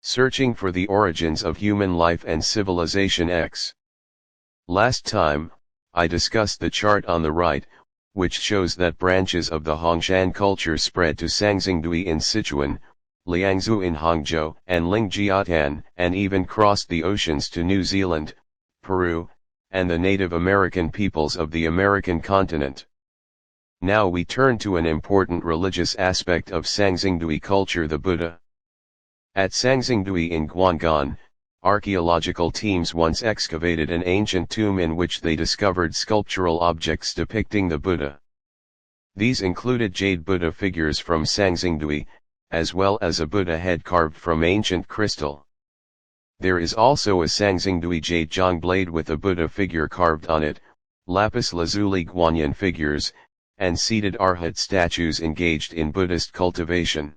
Searching for the origins of human life and civilization X. Last time, I discussed the chart on the right, which shows that branches of the Hongshan culture spread to Sanxingdui in Sichuan, Liangzhu in Hangzhou and Lingjiatan, and even crossed the oceans to New Zealand, Peru, and the Native American peoples of the American continent. Now we turn to an important religious aspect of Sanxingdui culture, the Buddha. At Sanxingdui in Guanghan, archaeological teams once excavated an ancient tomb in which they discovered sculptural objects depicting the Buddha. These included jade Buddha figures from Sanxingdui, as well as a Buddha head carved from ancient crystal. There is also a Sanxingdui jade zhang blade with a Buddha figure carved on it, lapis lazuli Guanyin figures, and seated arhat statues engaged in Buddhist cultivation.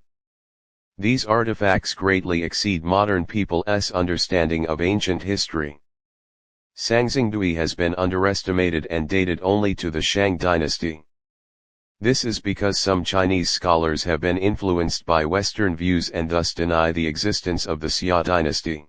These artifacts greatly exceed modern people's understanding of ancient history. Sanxingdui has been underestimated and dated only to the Shang dynasty. This is because some Chinese scholars have been influenced by Western views and thus deny the existence of the Xia dynasty.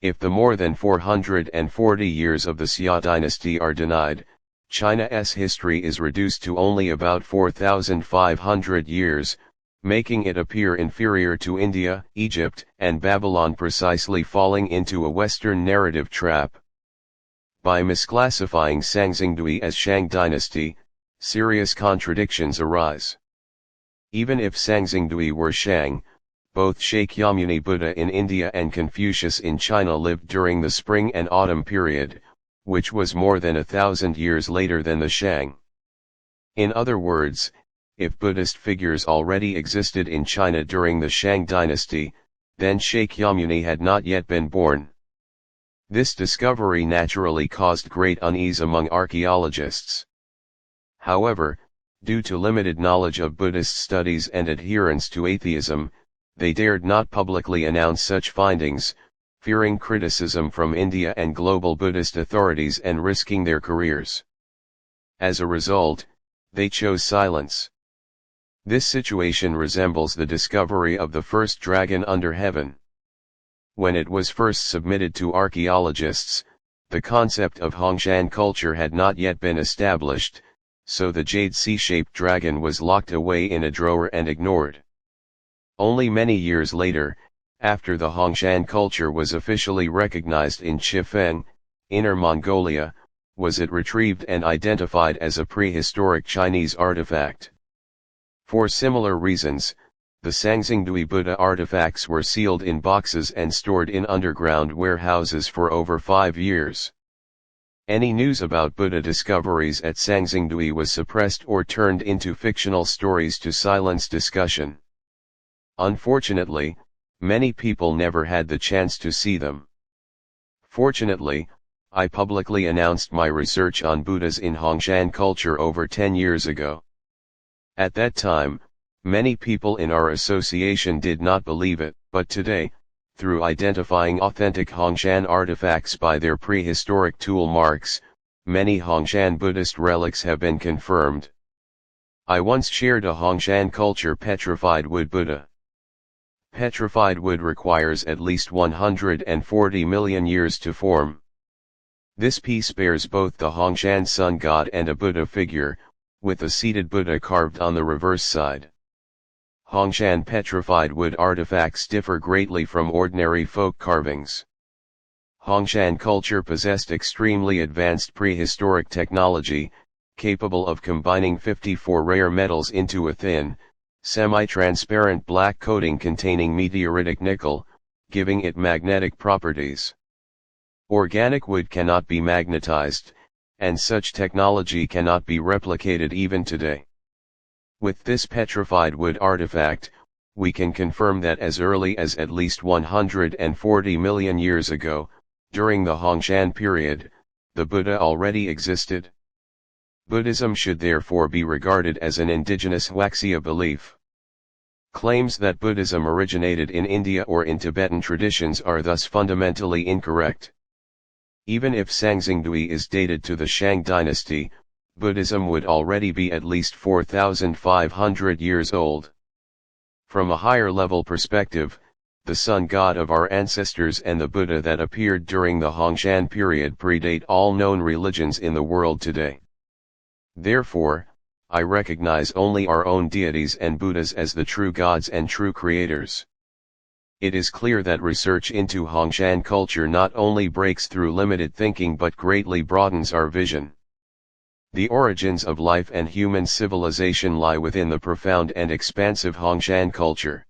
If the more than 440 years of the Xia dynasty are denied, China's history is reduced to only about 4,500 years, making it appear inferior to India, Egypt, and Babylon, precisely falling into a Western narrative trap. By misclassifying Sanxingdui as Shang dynasty, serious contradictions arise. Even if Sanxingdui were Shang, both Shakyamuni Buddha in India and Confucius in China lived during the spring and autumn period, which was more than 1,000 years later than the Shang. In other words, if Buddhist figures already existed in China during the Shang dynasty, then Shakyamuni had not yet been born. This discovery naturally caused great unease among archaeologists. However, due to limited knowledge of Buddhist studies and adherence to atheism, they dared not publicly announce such findings, fearing criticism from India and global Buddhist authorities and risking their careers. As a result, they chose silence. This situation resembles the discovery of the first dragon under heaven. When it was first submitted to archaeologists, the concept of Hongshan culture had not yet been established, so the jade C-shaped dragon was locked away in a drawer and ignored. Only many years later, after the Hongshan culture was officially recognized in Chifeng, Inner Mongolia, was it retrieved and identified as a prehistoric Chinese artifact. For similar reasons, the Sanxingdui Buddha artifacts were sealed in boxes and stored in underground warehouses for over 5 years. Any news about Buddha discoveries at Sanxingdui was suppressed or turned into fictional stories to silence discussion. Unfortunately, many people never had the chance to see them. Fortunately, I publicly announced my research on Buddhas in Hongshan culture over 10 years ago. At that time, many people in our association did not believe it, but today, through identifying authentic Hongshan artifacts by their prehistoric tool marks, many Hongshan Buddhist relics have been confirmed. I once shared a Hongshan culture petrified wood Buddha. Petrified wood requires at least 140 million years to form. This piece bears both the Hongshan sun god and a Buddha figure, with a seated Buddha carved on the reverse side. Hongshan petrified wood artifacts differ greatly from ordinary folk carvings. Hongshan culture possessed extremely advanced prehistoric technology, capable of combining 54 rare metals into a thin, semi-transparent black coating containing meteoritic nickel, giving it magnetic properties. Organic wood cannot be magnetized, and such technology cannot be replicated even today. With this petrified wood artifact, we can confirm that as early as at least 140 million years ago, during the Hongshan period, the Buddha already existed. Buddhism should therefore be regarded as an indigenous Huaxia belief. Claims that Buddhism originated in India or in Tibetan traditions are thus fundamentally incorrect. Even if Sanxingdui is dated to the Shang dynasty, Buddhism would already be at least 4,500 years old. From a higher level perspective, the sun god of our ancestors and the Buddha that appeared during the Hongshan period predate all known religions in the world today. Therefore, I recognize only our own deities and Buddhas as the true gods and true creators. It is clear that research into Hongshan culture not only breaks through limited thinking but greatly broadens our vision. The origins of life and human civilization lie within the profound and expansive Hongshan culture.